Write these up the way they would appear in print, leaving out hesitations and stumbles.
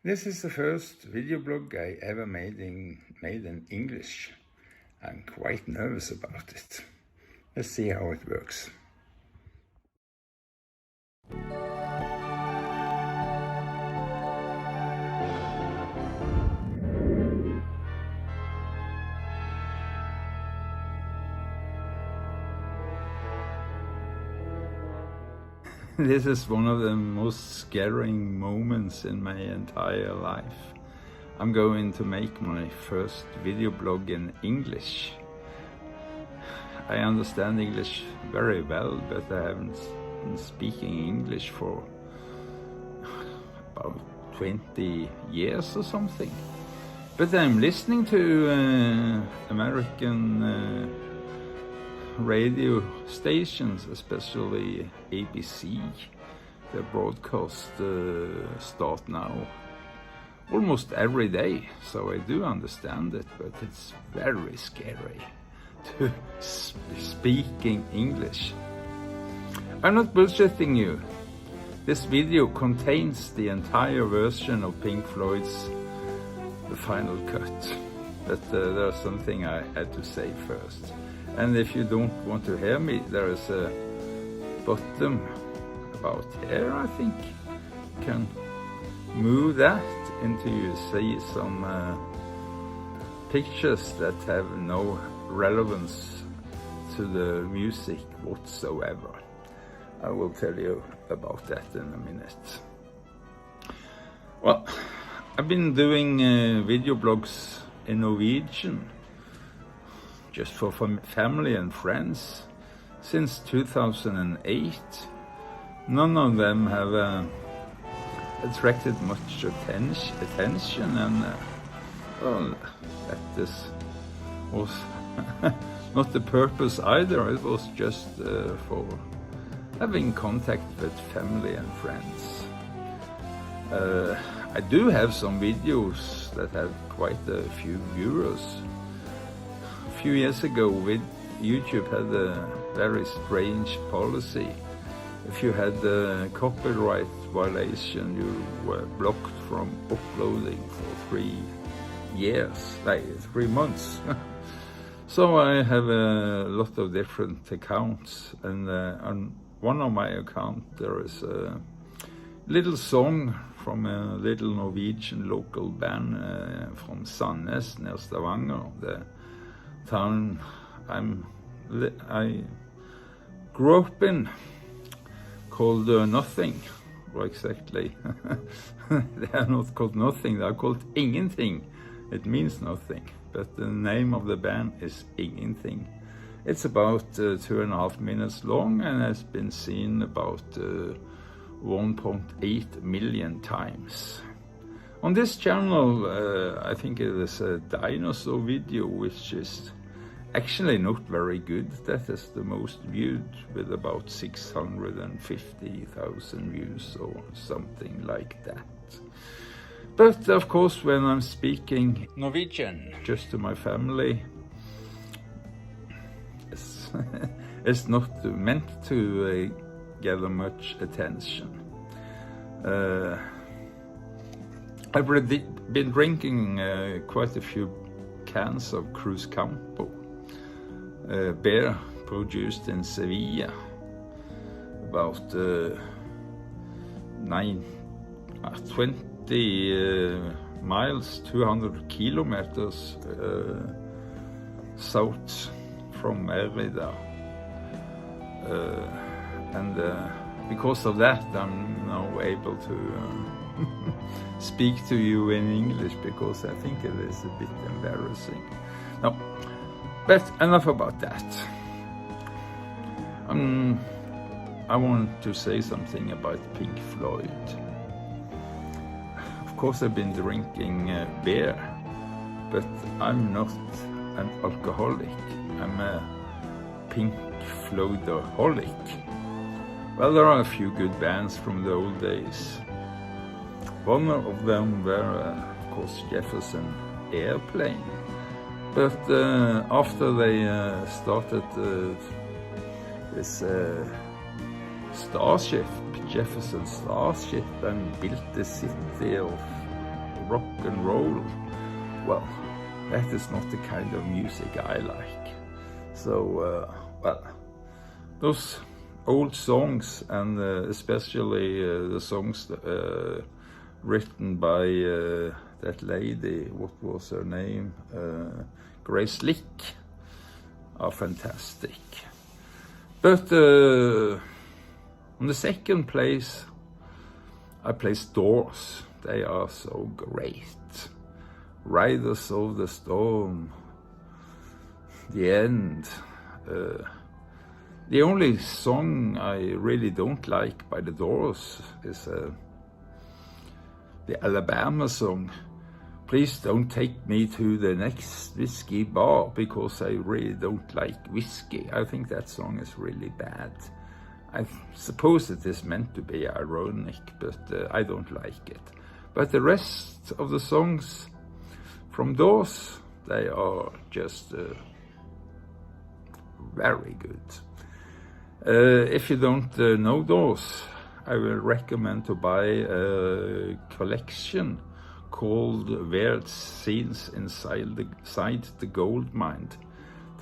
This is the first video blog I ever made in English. I'm quite nervous about it. Let's see how it works. This is one of the most scaring moments in my entire life. I'm going to make my first video blog in English. I understand English very well, but I haven't been speaking English for about 20 years or something. But I'm listening to American radio stations, especially ABC. Their broadcast start now almost every day, so I do understand it, but it's very scary to speaking English. I'm not bullshitting you. This video contains the entire version of Pink Floyd's The Final Cut, but there's something I had to say first. And if you don't want to hear me, there is a button about here, I think. You can move that until you see some pictures that have no relevance to the music whatsoever. I will tell you about that in a minute. Well, I've been doing video blogs in Norwegian, just for family and friends, since 2008. None of them have attracted much attention, and well, that was not the purpose either. It was just for having contact with family and friends. I do have some videos that have quite a few viewers. A few years ago, YouTube had a very strange policy. If you had a copyright violation, you were blocked from uploading for 3 years, like 3 months. So I have a lot of different accounts, and on one of my accounts there is a little song from a little Norwegian local band from Sandnes near Stavanger, the town I grew up in, called Nothing. Well, exactly. They are not called Nothing, they are called Ingenting. It means nothing, but the name of the band is Ingenting. It's about 2.5 minutes long and has been seen about 1.8 million times. On this channel, I think it is a dinosaur video, which is actually not very good. That is the most viewed, with about 650,000 views or something like that. But of course, when I'm speaking Norwegian just to my family, it's not meant to gather much attention. I've been drinking quite a few cans of Cruz Campo, beer produced in Sevilla, about 20 miles, 200 kilometers south from Mérida. And because of that, I'm now able to speak to you in English, because I think it is a bit embarrassing. No, but enough about that. I want to say something about Pink Floyd. Of course, I've been drinking beer, but I'm not an alcoholic. I'm a Pink Floydaholic. Well, there are a few good bands from the old days. One of them were, of course, Jefferson Airplane. But after they started this Starship, Jefferson Starship, and built the city of rock and roll, well, that is not the kind of music I like. So, well, those old songs, and especially the songs written by that lady, what was her name? Grace Slick, are fantastic. But on the second place, I place Doors. They are so great. Riders of the Storm, The End. The only song I really don't like by the Doors is the Alabama song, Please Don't Take Me to the Next Whiskey Bar, because I really don't like whiskey. I think that song is really bad. I suppose it is meant to be ironic, but I don't like it. But the rest of the songs from Doors, they are just very good. If you don't know Doors, I will recommend to buy a collection called Weird Scenes Inside the Gold Mine.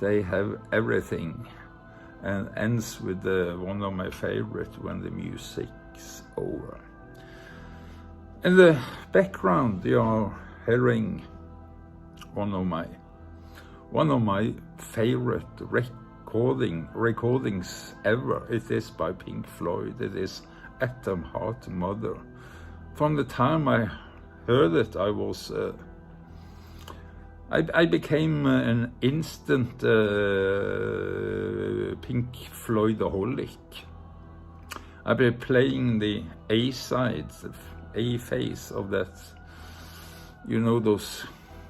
They have everything, and ends with one of my favorites, When the Music's Over. In the background, you are hearing one of my favorite recordings ever. It is by Pink Floyd. It is Atom Heart Mother. From the time I heard it, I became an instant Pink Floydaholic. I've been playing the A sides, A phase of that, you know, those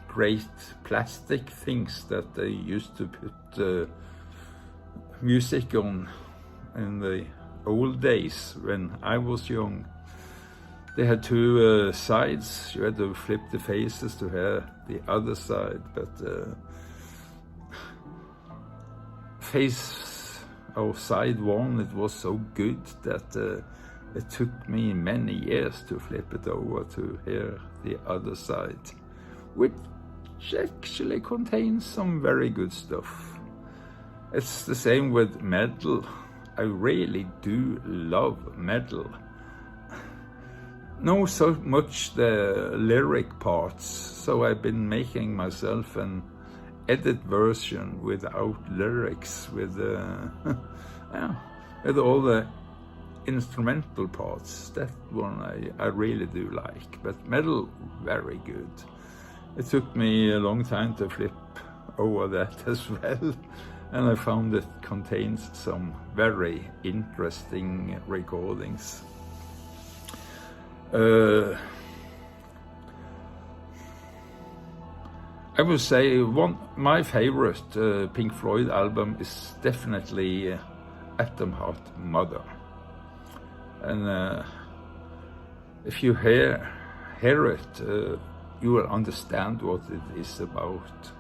great plastic things that they used to put music on in the old days when I was young. They had two sides. You had to flip the faces to hear the other side, but face or side one, it was so good that it took me many years to flip it over to hear the other side, which actually contains some very good stuff. It's the same with metal. I really do love metal. Not so much the lyric parts, so I've been making myself an edit version without lyrics, with all the instrumental parts. That one I really do like, but metal, very good. It took me a long time to flip over that as well, and I found it contains some very interesting recordings. I would say my favorite Pink Floyd album is definitely Atom Heart Mother. And if you hear it, you will understand what it is about.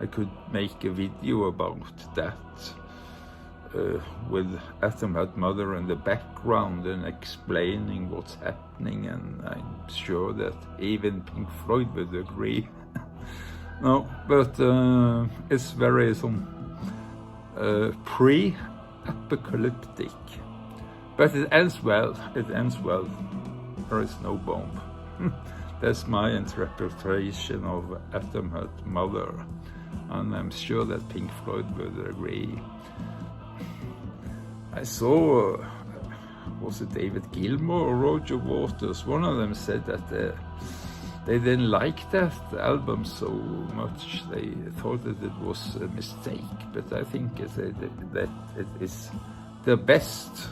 I could make a video about that with Atom Heart Mother in the background and explaining what's happening, and I'm sure that even Pink Floyd would agree. No, but it's very pre-apocalyptic. But it ends well. There is no bomb. That's my interpretation of Atom Heart Mother, and I'm sure that Pink Floyd would agree. I saw, was it David Gilmour or Roger Waters? One of them said that they didn't like that album so much. They thought that it was a mistake, but I think that it is the best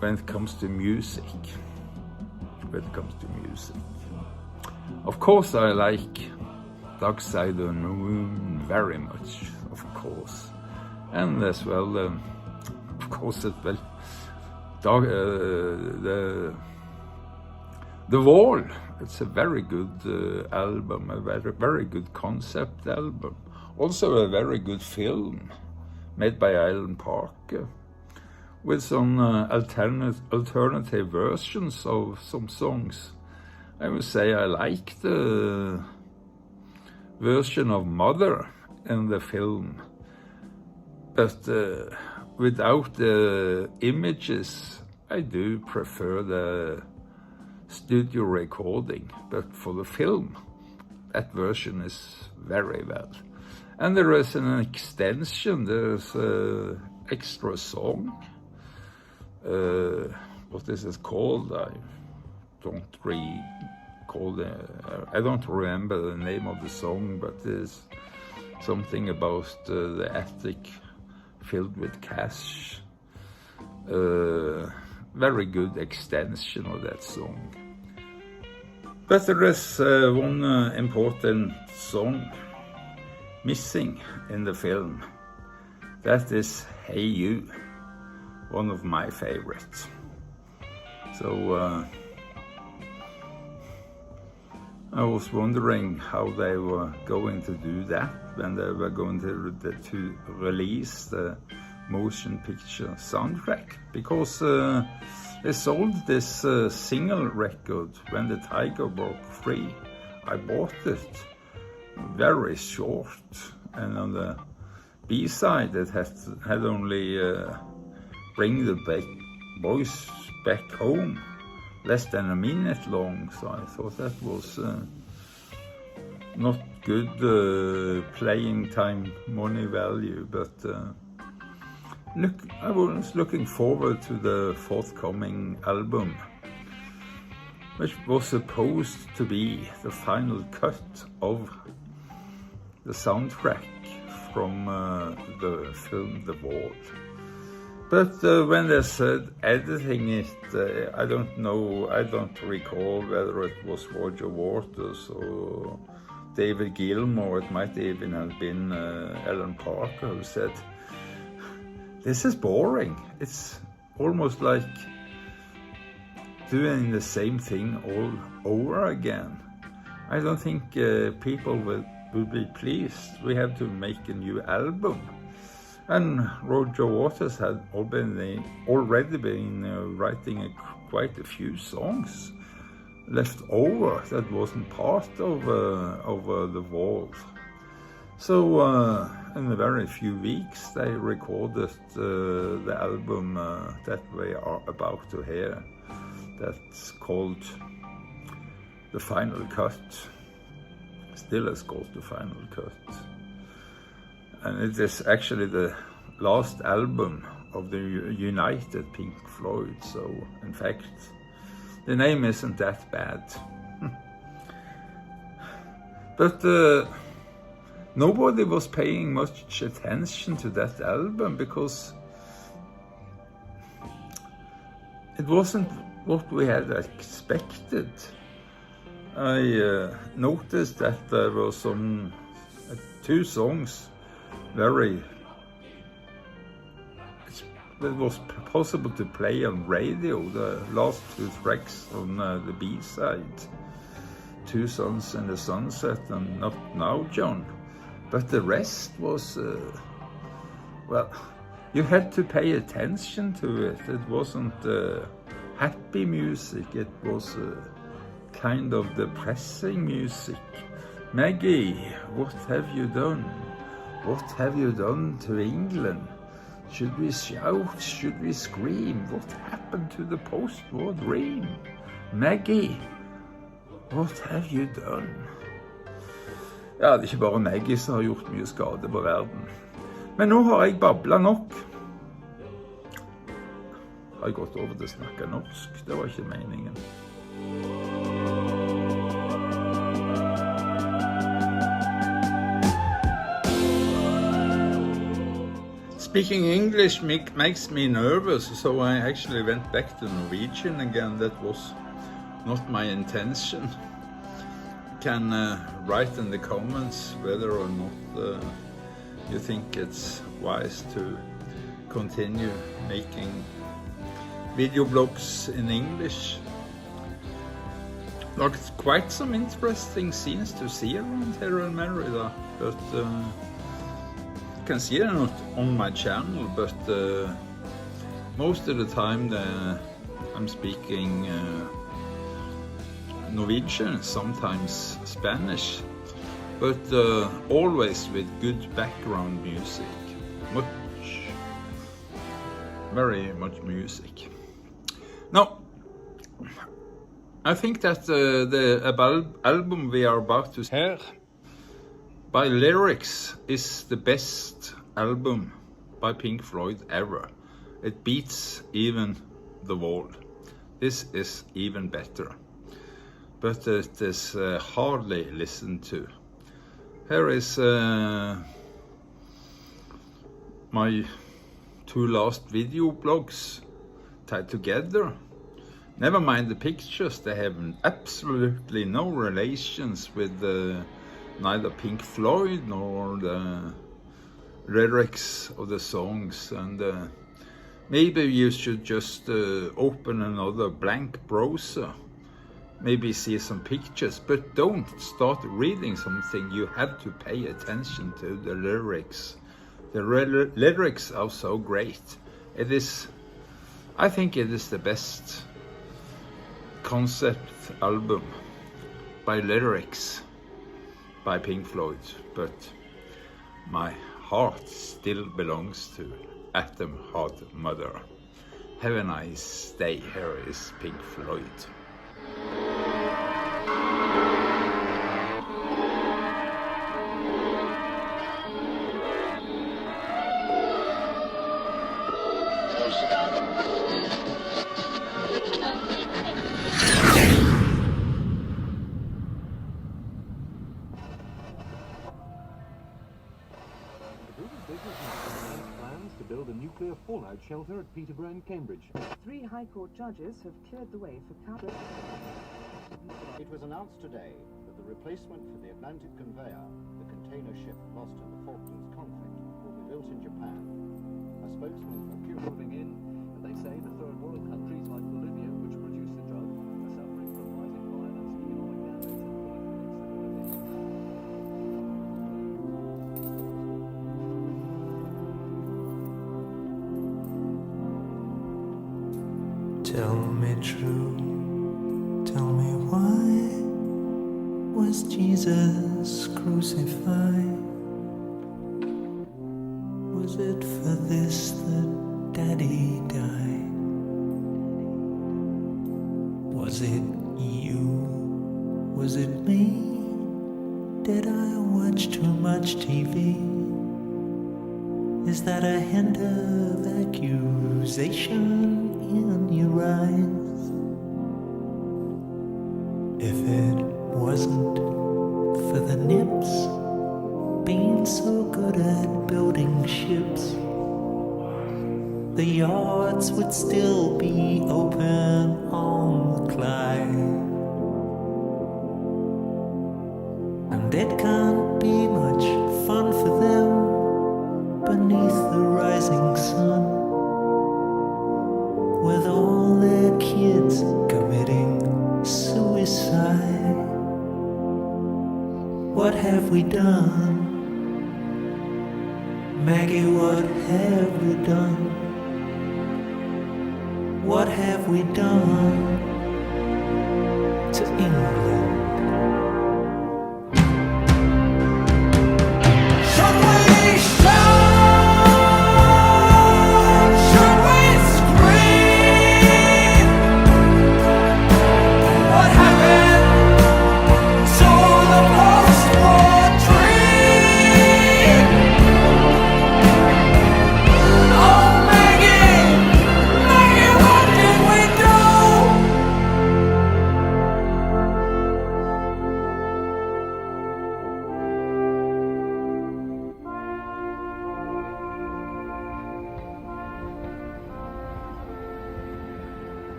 when it comes to music. Of course, I like Dark Side of the Moon very much, of course. And as well, of course, The Wall. It's a very good album, a very good concept album. Also a very good film made by Alan Parker, with some alternative versions of some songs. I would say I like the version of Mother in the film, but without the images, I do prefer the studio recording. But for the film, that version is very well. And there is an extension, there's an extra song. What is it called? I don't remember the name of the song, but there's something about the attic filled with cash. Very good extension of that song. But there is one important song missing in the film. That is Hey You, one of my favorites. So I was wondering how they were going to do that when they were going to release the motion picture soundtrack, because they sold this single record when the tiger broke free. I bought it very short, and on the B-side it had only Bring the Boys Back Home, less than a minute long, so I thought that was not good playing time money value, but I was looking forward to the forthcoming album, which was supposed to be the final cut of the soundtrack from the film The Wall. But when they said editing it, I don't know, I don't recall whether it was Roger Waters or David Gilmour. It might even have been Alan Parker who said, "This is boring. It's almost like doing the same thing all over again. I don't think people will be pleased. We have to make a new album." And Roger Waters had already been writing quite a few songs left over that wasn't part of The Wall. So in a very few weeks they recorded the album that we are about to hear. That's called The Final Cut. Still is called The Final Cut. And it is actually the last album of the United Pink Floyd, so in fact the name isn't that bad. But nobody was paying much attention to that album because it wasn't what we had expected. I noticed that there were some two songs that was possible to play on radio, the last two tracks on the B-side, Two Suns in the Sunset and Not Now, John. But the rest was, well, you had to pay attention to it. It wasn't happy music, it was kind of depressing music. Maggie, what have you done? What have you done to England? Should we shout? Should we scream? What happened to the post-war dream? Maggie, what have you done? Ja, det er ikke bare Maggie som har gjort mye skade på verden. Men nå har jeg bablet nok. Har jeg gått over til å snakke norsk? Det var ikke meningen. Speaking English makes me nervous, so I actually went back to Norwegian again. That was not my intention. You can write in the comments whether or not you think it's wise to continue making video blogs in English. There's quite some interesting scenes to see around here in Merida, but you can see them on my channel, but most of the time I'm speaking Norwegian, sometimes Spanish, but always with good background music. Very much music. Now, I think that the album we are about to hear by lyrics is the best album by Pink Floyd ever. It beats even The Wall. This is even better, but it is hardly listened to. Here is my 2 last video blogs tied together. Never mind the pictures, they have absolutely no relations with neither Pink Floyd nor the lyrics of the songs. And maybe you should just open another blank browser, maybe see some pictures, but don't start reading something. You have to pay attention to the lyrics. The lyrics are so great. It is, I think it is the best concept album by lyrics by Pink Floyd, but my heart still belongs to Atom Heart Mother. Have a nice day. Here is Pink Floyd. Plans to build a nuclear fallout shelter at Peterborough in Cambridge. 3 High Court judges have cleared the way for Cambridge. It was announced today that the replacement for the Atlantic conveyor, the container ship lost in the Falklands conflict, will be built in Japan. A spokesman for Cuba Moving in, and they say the third world countries like Bolivia, which produce the drug, are suffering from rising violence, economic damage, and political instability. Tell me true, tell me why was Jesus crucified? Was it for this that Daddy died? Was it you? Was it me? Did I watch too much TV? Is that a hint of accusation in your eyes? If it wasn't for the nips being so good at building ships, the yards would still be open on the Clyde. And it can't be much fun for them beneath the rising sun, with all their kids committing suicide. What have we done? Maggie, what have we done? What have we done to England?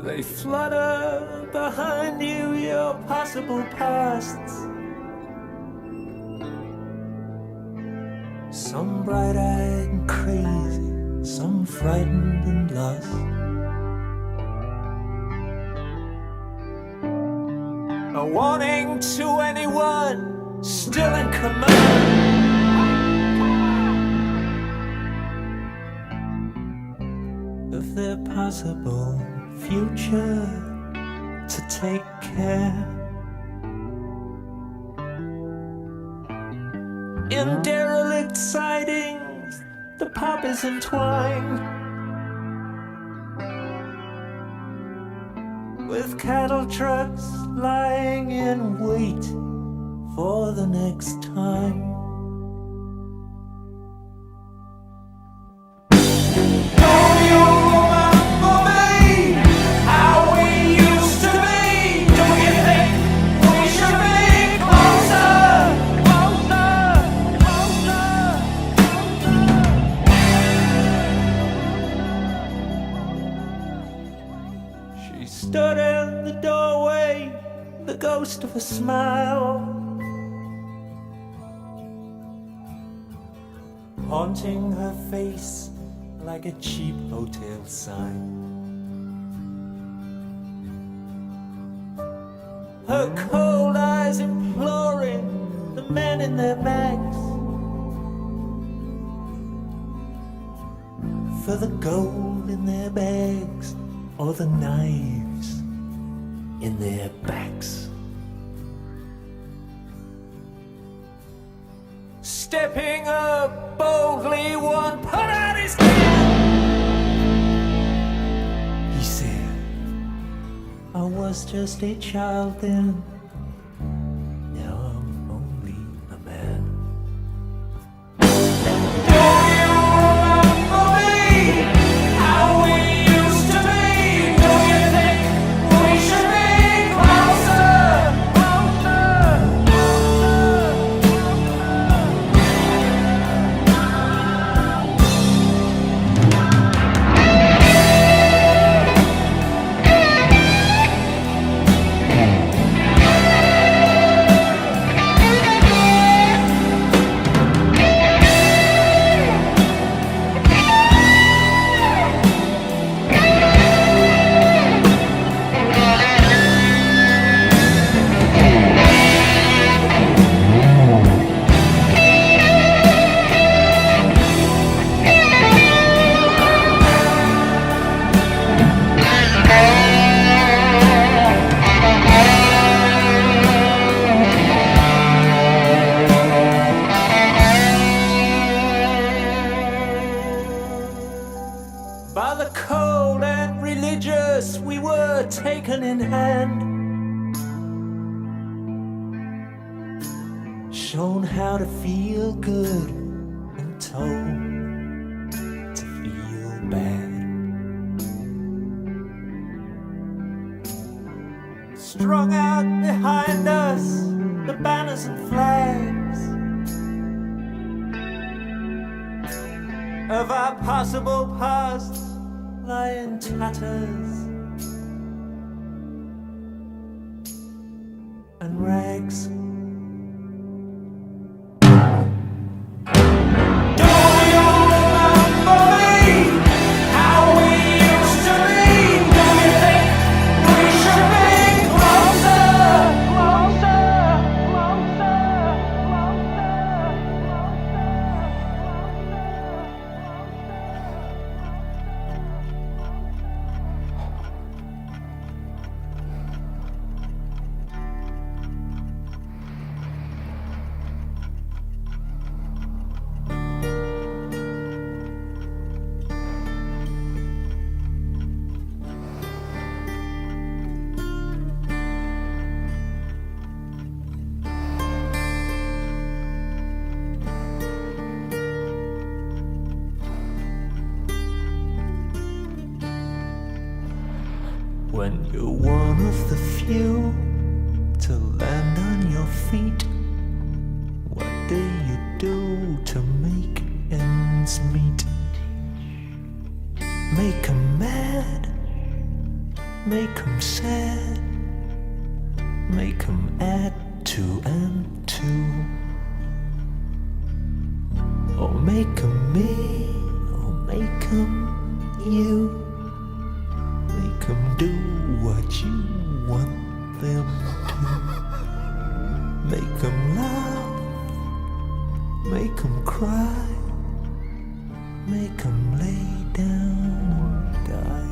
They flutter behind you, your possible pasts. Some bright-eyed and crazy, some frightened and lost. a warning to anyone still in command of their possible future to take care. In derelict sidings, the pop is entwined with cattle trucks lying in wait for the next time. Don't you remember me? How we used to be? Don't you think we should be closer? She stood in the doorway, the ghost of a smile, haunting her face like a cheap hotel sign. Her cold eyes imploring the men in their bags for the gold in their bags or the knives in their backs. Stepping up boldly, one put out his hand. He said, I was just a child then, now I'm only a man. Don't you remember me? How we used to be? Don't you think we should be closer? By the cold and religious, we were taken in hand, shown how to feel good and told to feel bad. Strung out behind us, the banners and flags of our possible past lie in tatters and rags. Don't you remember me? How we used to be? Don't you think we should be closer? When you're one of the few to land on your feet, what do you do to make ends meet? Make 'em mad, make 'em sad, make 'em add 2 and 2, or make 'em me, or make 'em you. Make 'em do what you want them to. Make them laugh, make them cry, make them lay down and die.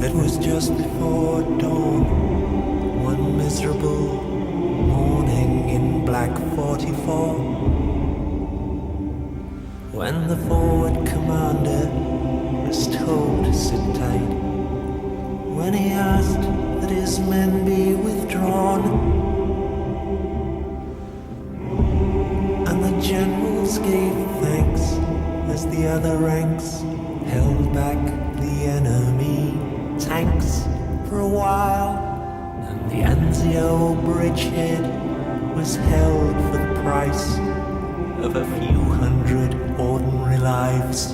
It was just before dawn, one miserable morning in Black 44, when the forward commander was told to sit tight, when he asked that his men be withdrawn, and the generals gave thanks as the other ranks held back the enemy tanks for a while, and the Anzio bridgehead was held for the price of a few hundred ordinary lives.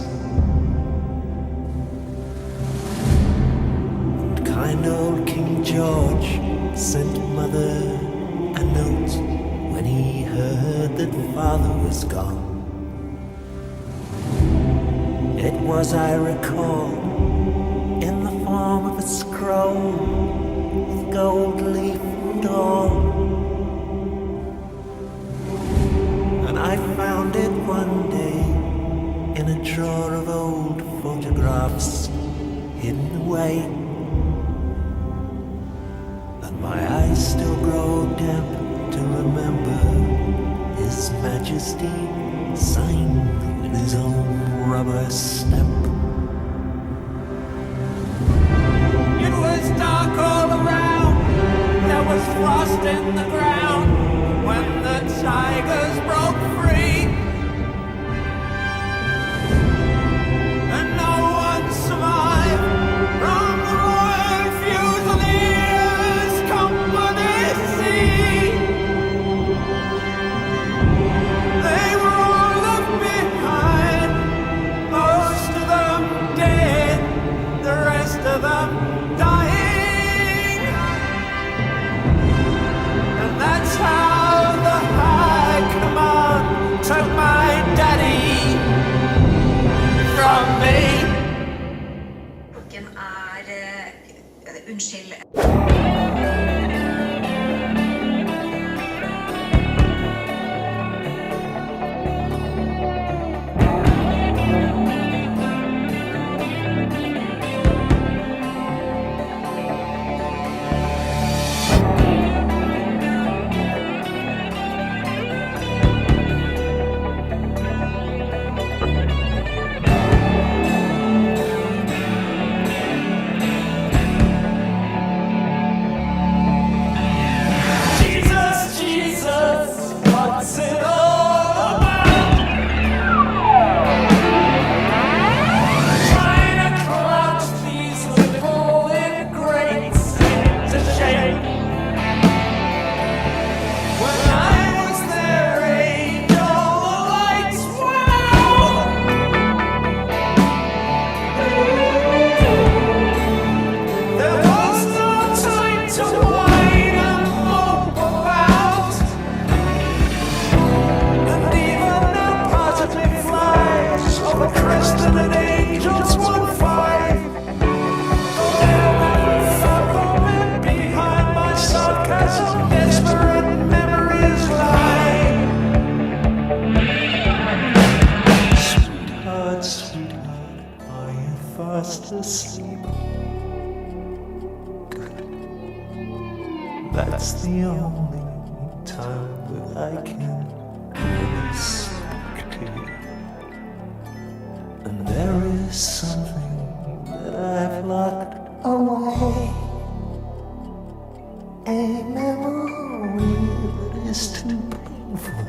And kind old King George sent Mother a note when he heard that Father was gone. It was, I recall, in the form of a scroll with gold leaf and all. And I found it one day in a drawer of old photographs hidden away. And my eyes still grow damp to remember His Majesty signed with his own rubber stamp. It was dark all around, there was frost in the ground, when the tigers broke free. And no one survived from the Royal Fusiliers Company C. They were all left behind, most of them dead, the rest of them dying. And that's how the High Command took my daddy from me. Klokken unnskyld. Sweetheart, are you fast asleep? Good. That's the only time that I can really speak to you. And there is something that I've locked away, a memory that is too painful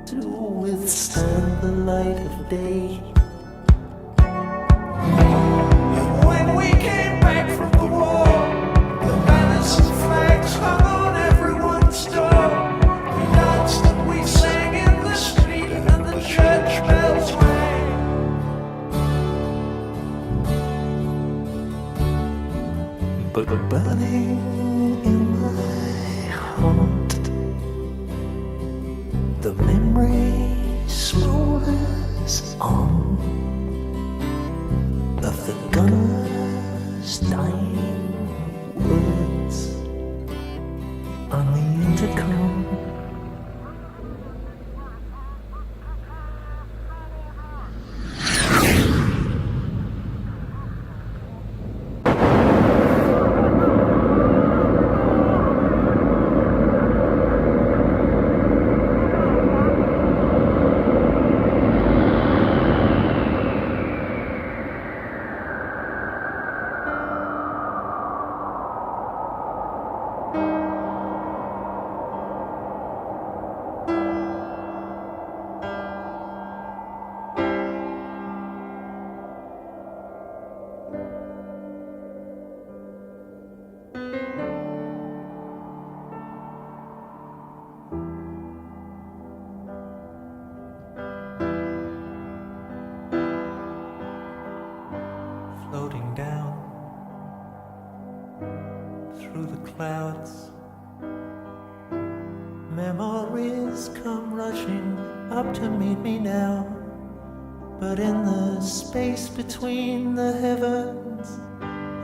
to withstand the light of day. When we came back from the war, the banners and flags hung on everyone's door. We danced and we sang in the street, and the church bells rang. But burning in my heart, the memory smolders on of the gunner's dying words on the intercom. Floating down through the clouds, memories come rushing up to meet me now. But in the space between the heavens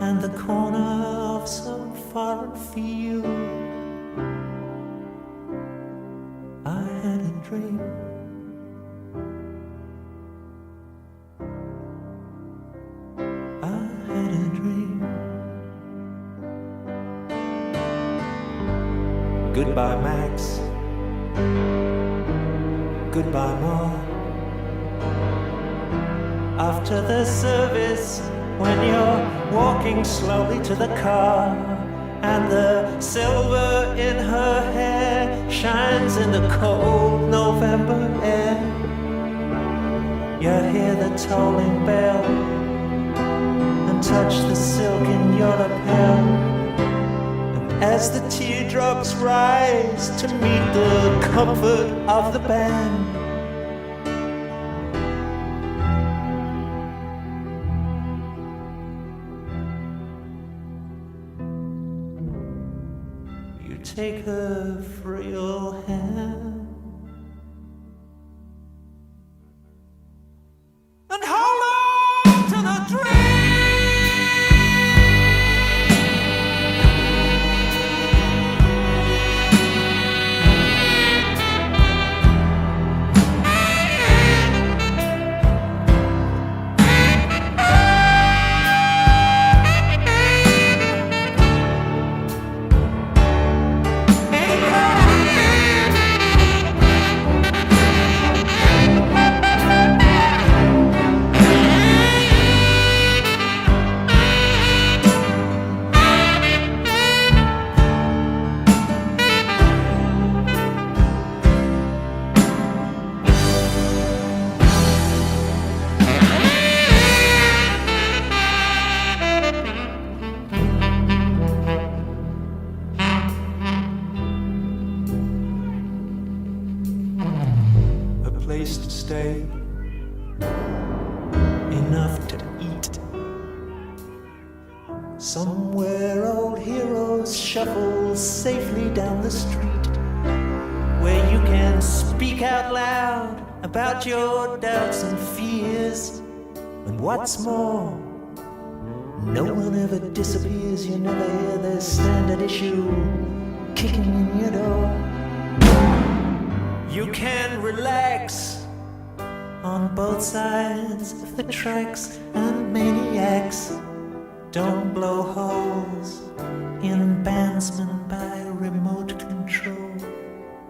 and the corner of some foreign field, I had a dream. Goodbye, Max. Goodbye, Ma. After the service, when you're walking slowly to the car, and the silver in her hair shines in the cold November air, you hear the tolling bell and touch the silk in your lapel. As the teardrops rise to meet the comfort of the band, you take her frail hand and hold on to the dream. Place to stay, enough to eat. Somewhere old heroes shuffle safely down the street, where you can speak out loud about your doubts and fears. And what's more, no one ever disappears. You never hear the standard issue kicking in your door. You can relax on both sides of the tracks, and maniacs Don't blow holes in bandsmen by remote control.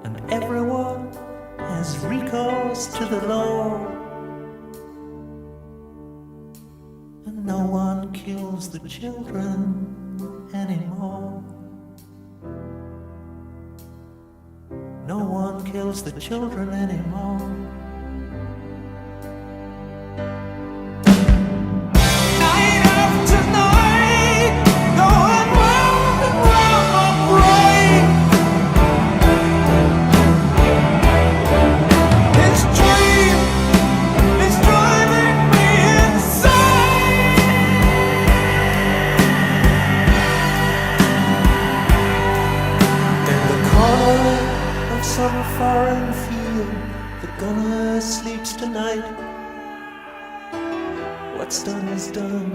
And everyone has recourse to the law. And no one kills the children anymore. No one kills the children anymore. Night after night, going round and round my brain. This dream is driving me insane. In the corner of some foreign field, the gunner sleeps tonight. What's done is done.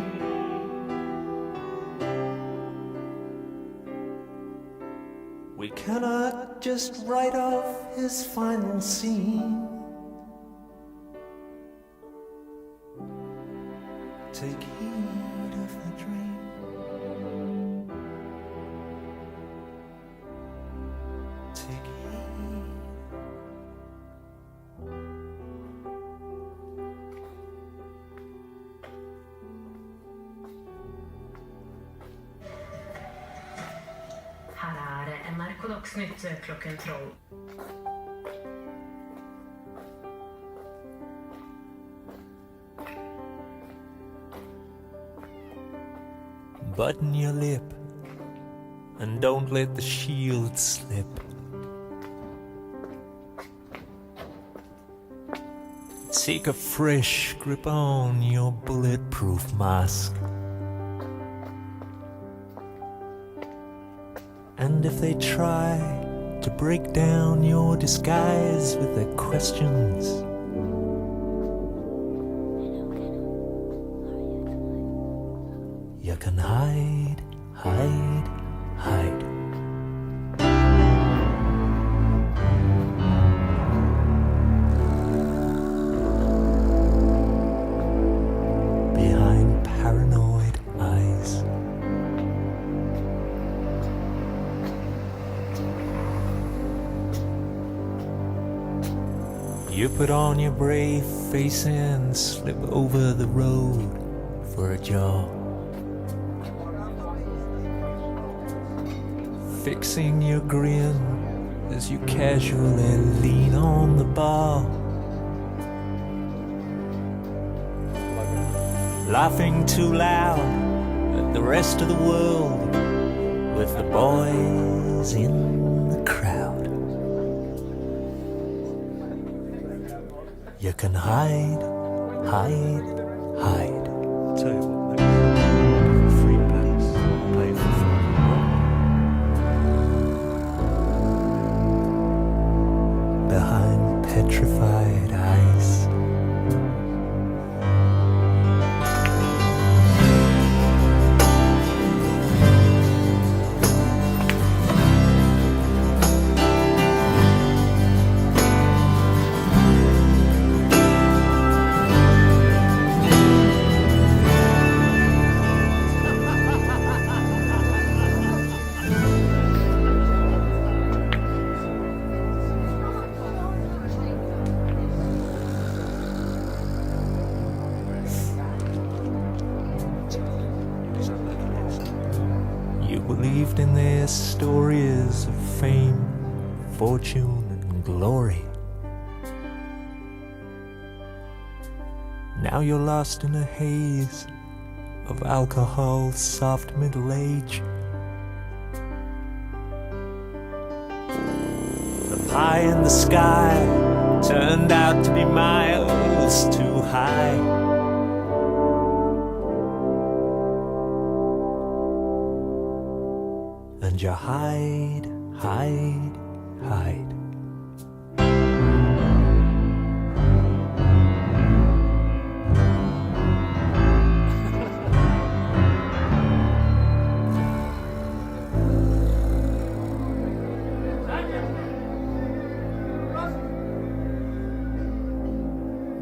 We cannot just write off his final scene. Take heed of the dream. Take heed. Her NRK Dagsnytt klokken 12. Button your lip and don't let the shield slip. Take a fresh grip on your bulletproof mask. And if they try to break down your disguise with their questions, you can hide, hide, hide. Behind paranoid eyes. You put on your brave face and slip over the road for a job. Fixing your grin as you casually lean on the bar. Laughing too loud at the rest of the world with the boys in the crowd. You can hide, hide, hide. Tell you what, free pass, pay for fun. Behind petrified eyes. You believed in their stories of fame, fortune, and glory. Now you're lost in a haze of alcohol, soft middle age. The pie in the sky turned out to be miles too high. And you hide, hide, hide.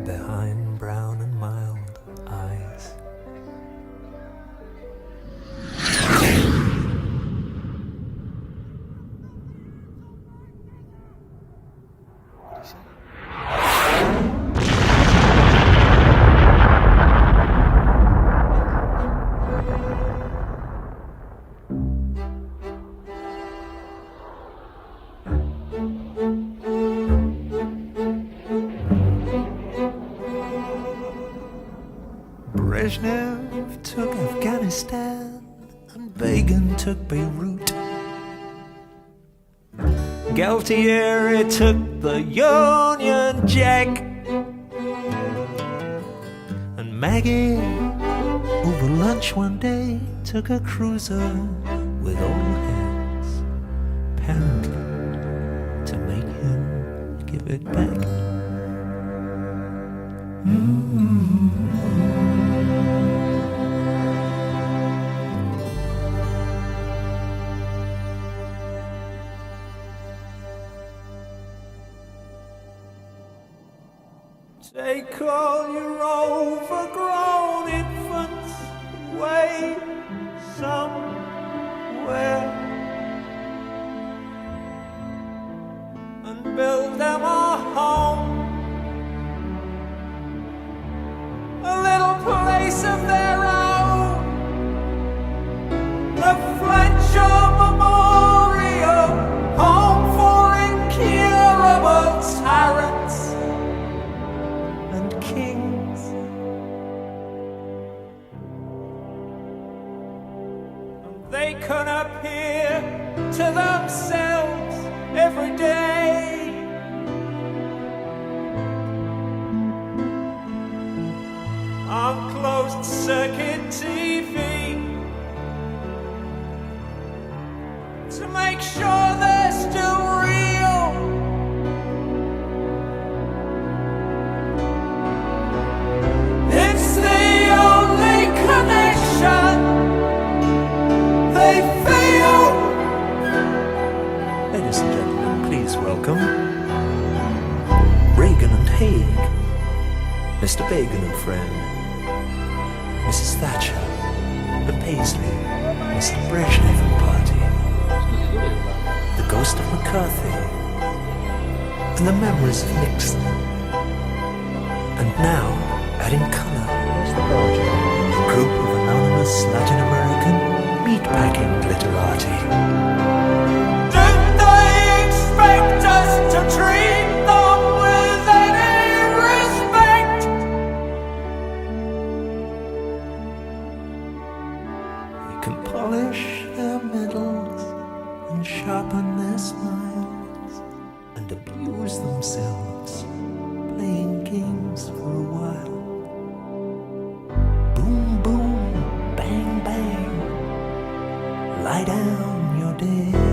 Behind brown and mild eyes. Brezhnev took Afghanistan and Begin took Beirut. Galtieri took the Union Jack, and Maggie, over lunch one day, took a cruiser with all hands, apparently to make him give it back. Take all your overgrown infants away somewhere and build them a home, a little place of their own, the Fletcher Memorial Home for Incurable Tyrants and Kings. And they can appear to themselves every day on closed circuit TV to make sure they're still real. It's the only connection they feel. Ladies and gentlemen, please welcome Reagan and Haig, Mr. Begin and friend, Mrs. Thatcher, the Paisley, Mr. Brezhnev and party, the ghost of McCarthy, and the memories of Nixon. And now, adding color, a group of anonymous Latin American meatpacking glitterati. Did they expect us to treat them with any respect? We can polish their medals and sharpen their smiles and abuse themselves playing games for a while. Boom, boom, bang, bang, lie down, you're dead.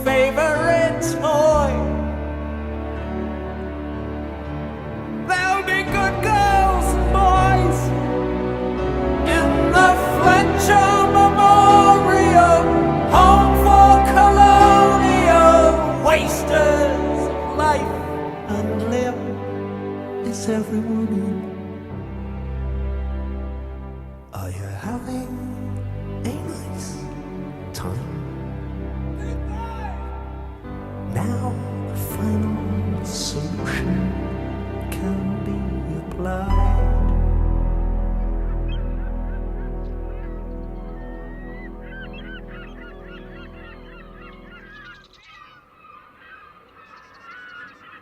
Favorite toy. There'll be good girls and boys in the Fletcher Memorial Home for Colonial Wasters of life and limb. Is everyone in? Are you having a nice time? Now the final solution can be applied.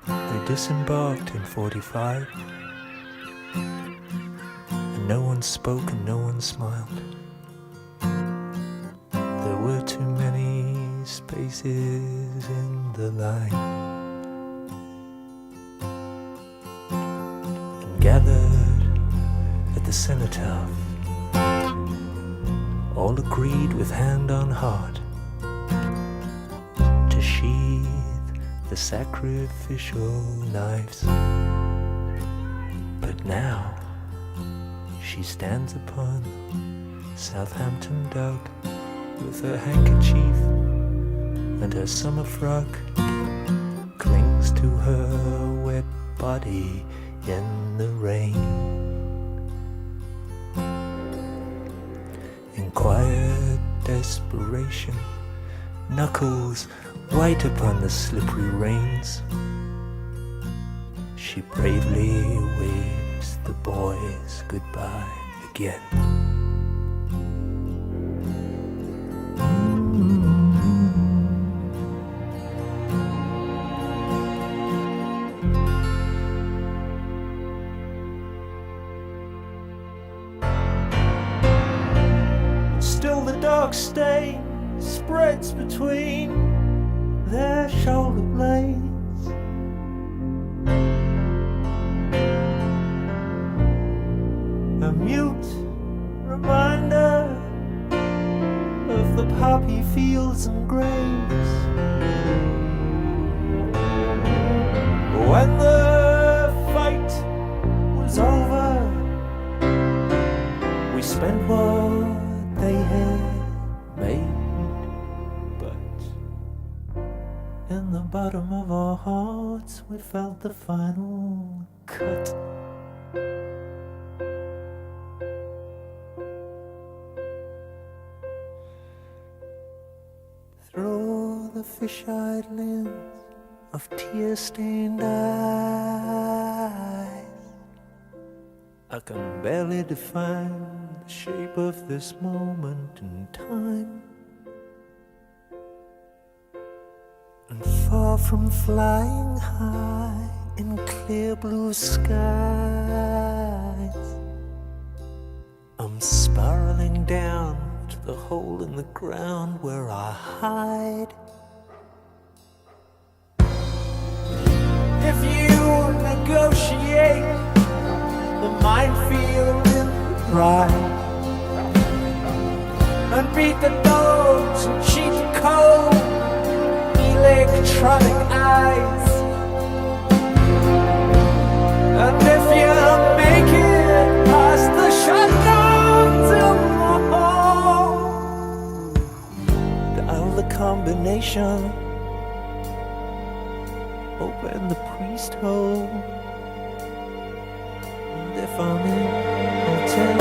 They disembarked in 45, and no one one spoke and no one smiled. There were too many spaces in the line. And gathered at the cenotaph, all agreed with hand on heart to sheathe the sacrificial knives. But now she stands upon Southampton Dock with her handkerchief and her summer frock clings to her wet body in the rain. In quiet desperation, knuckles white upon the slippery reins, she bravely waves the boys goodbye again. Still the dark stain spreads between their shoulder blades. A mute reminder of the poppy fields and graves. When the fight was over, we spent what they had made, but in the bottom of our hearts we felt the final cut. Through the fish-eyed lens of tear-stained eyes, I can barely define the shape of this moment in time. And far from flying high in clear blue skies, I'm spiraling down to the hole in the ground where I hide. If you negotiate the minefield in the pride and beat the dogs and cheat the cold electronic eyes, and if you make it past the shotguns in the hall, dial the combination, open the priest hole, and if I'm in, I'll tell you.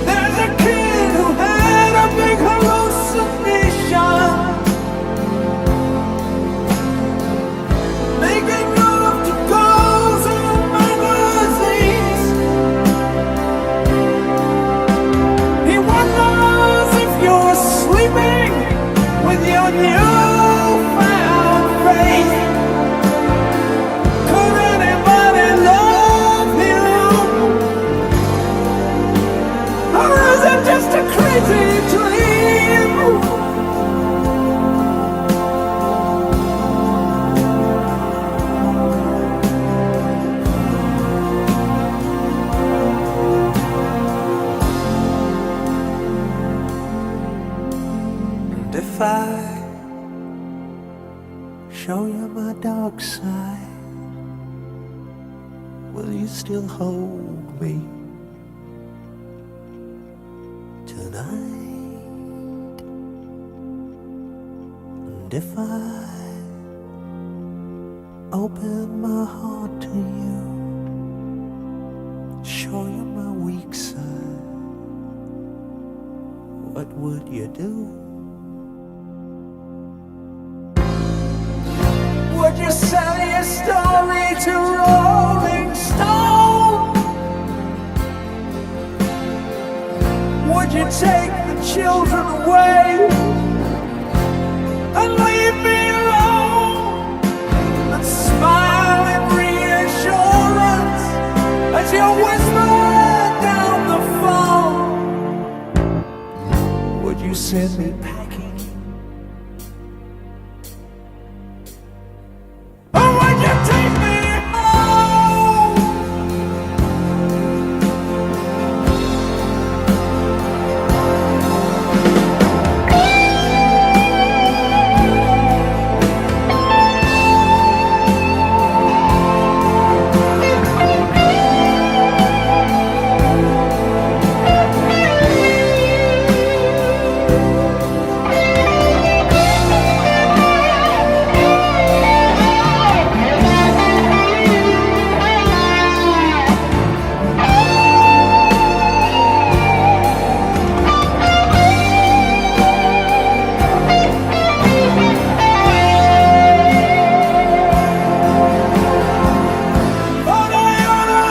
There's a kid who had a big hallucination, making love to girls in magazines. He wonders if you're sleeping with your newfound faith. Could anybody love you? Or is it just a crazy dream? And if I show you my dark side, will you still hold me tonight? And if I open my heart to you, show you my weak side, what would you do? Would you sell your story to Rolling Stone? Would you take the children away and leave me alone and smile? sent me packing. Oh, would you take me home? Thought I ought to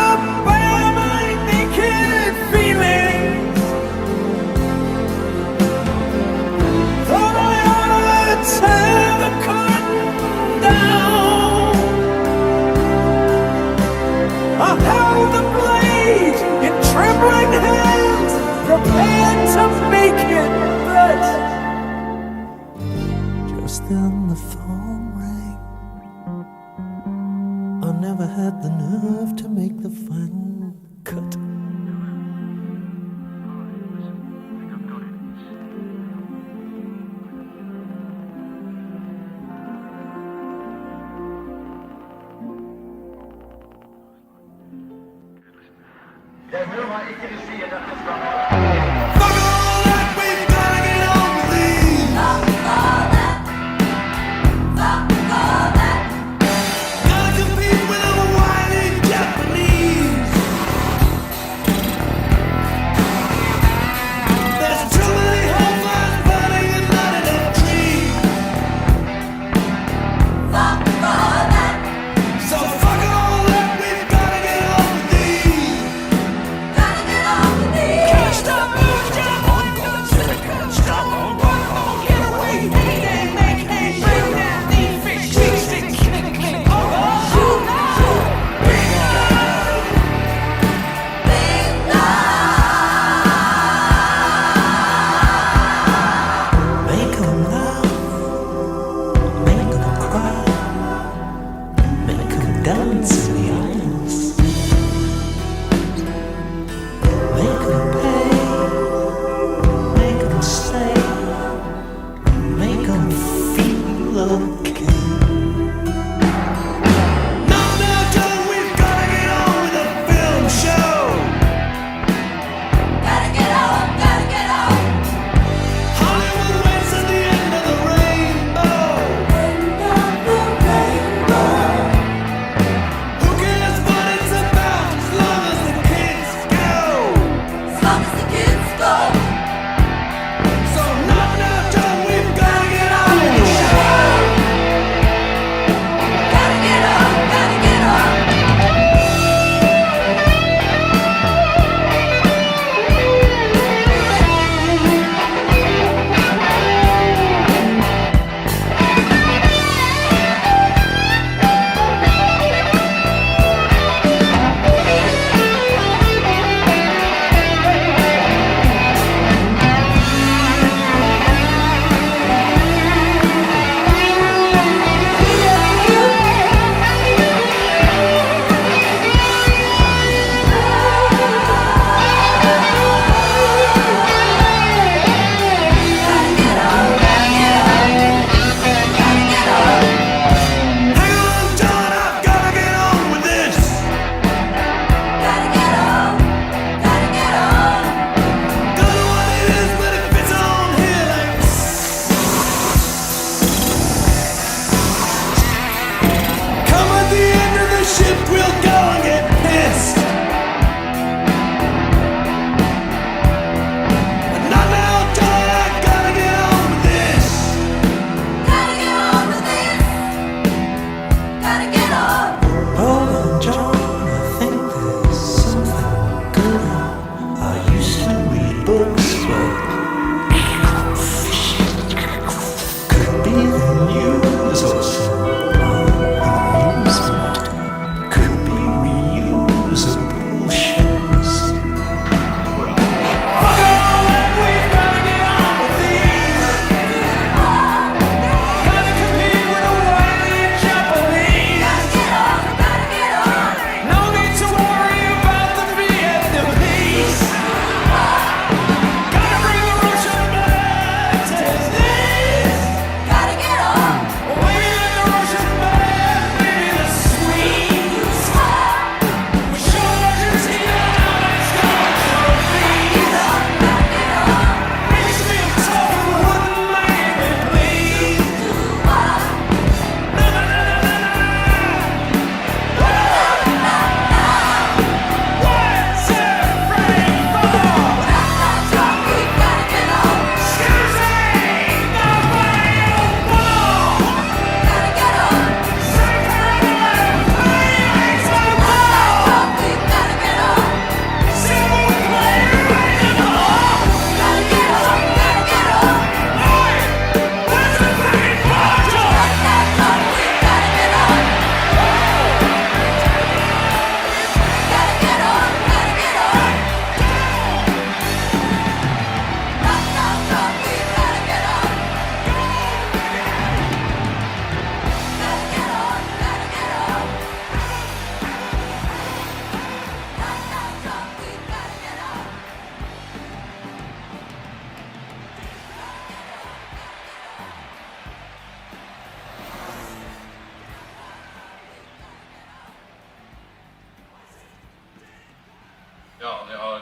bear my naked feelings. Thought I ought to tear the curtain down. I held the blade in trembling hands, prepared to make it, but just then the phone rang. I never had the nerve to make the final cut. Fuck all that, we've gotta get on with these. Gotta compete with them whiny Japanese. There's too many hellfires burning and not enough trees. So fuck all that, we've gotta get on with these. Catch the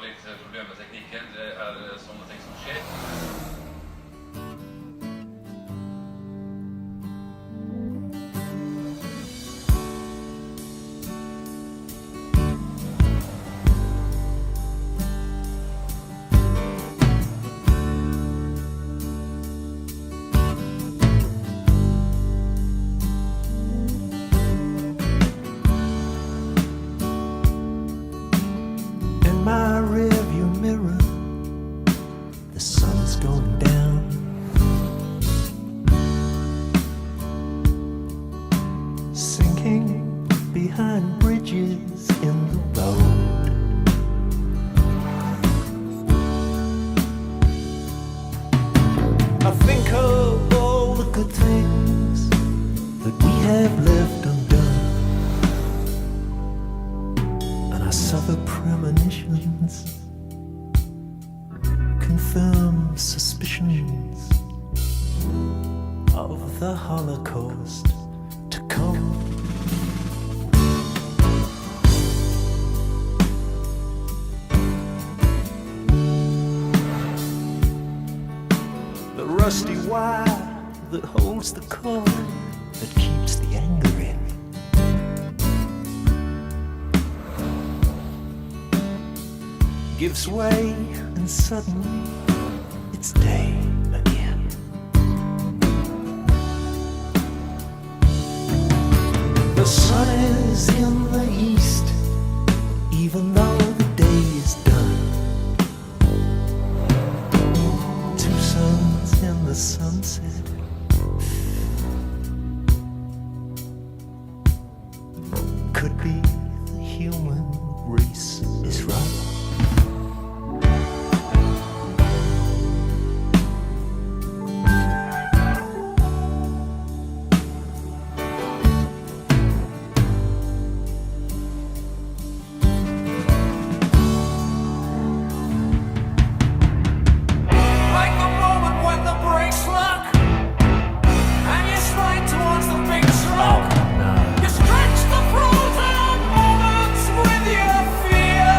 lite problem med tekniken. Det är sådana ting som sker. In my rearview mirror, the sun's going down. Sinking behind bridges in the road. I think of all the good things that we have left undone, and I suffer premonitions, confirm suspicions of the Holocaust to come. The rusty wire that holds the cord that keeps the anger in. Gives way, and suddenly it's day again. The sun is in the east, even though the day is done. Two suns in the sunset. Could be the human race is right. Like the moment when the brakes lock and you slide towards the big truck. You stretch the frozen moments with your fear,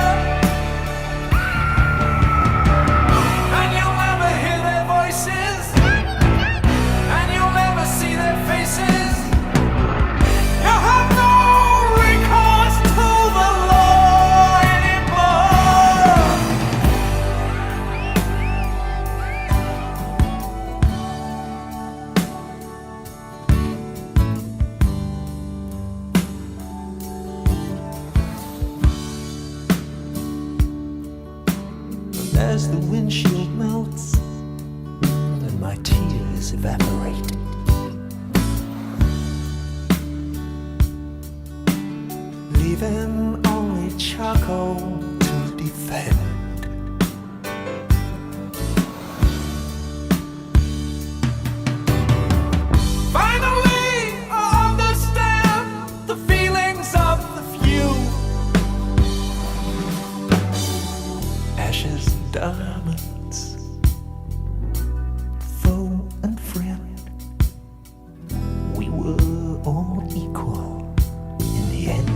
and you'll never hear their voices, and you'll never see their faces. You have no recourse to the law anymore. And as the windshield melts and my tears evaporate, leaving only charcoal to defend. Finally, I understand the feelings of the few. Ashes and diamonds, foe and friend, we were all equal in the end.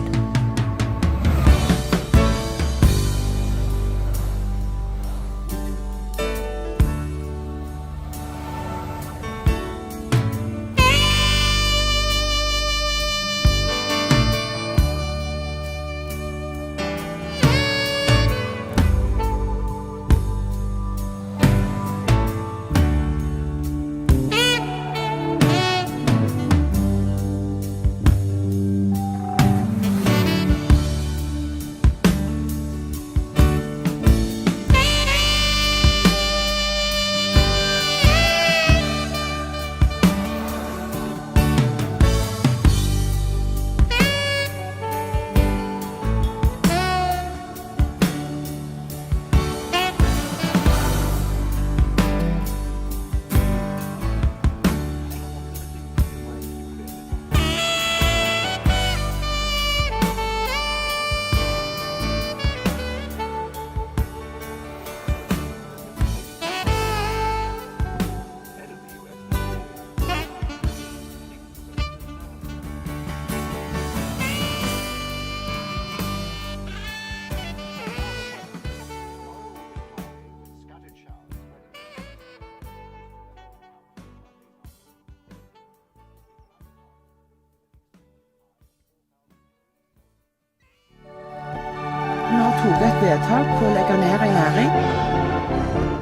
tatt et vedtak på å legge ned regjering.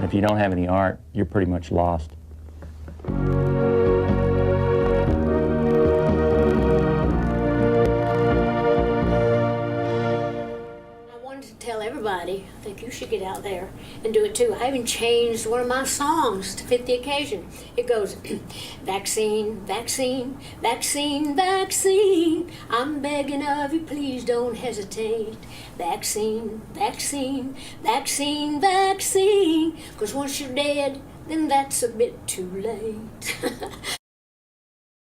If you don't have any art, you're pretty much lost. Tell everybody, I think you should get out there and do it too. I even changed one of my songs to fit the occasion. It goes, vaccine, vaccine, vaccine, vaccine. I'm begging of you, please don't hesitate. Vaccine, vaccine, vaccine, vaccine. 'Cause once you're dead, then that's a bit too late.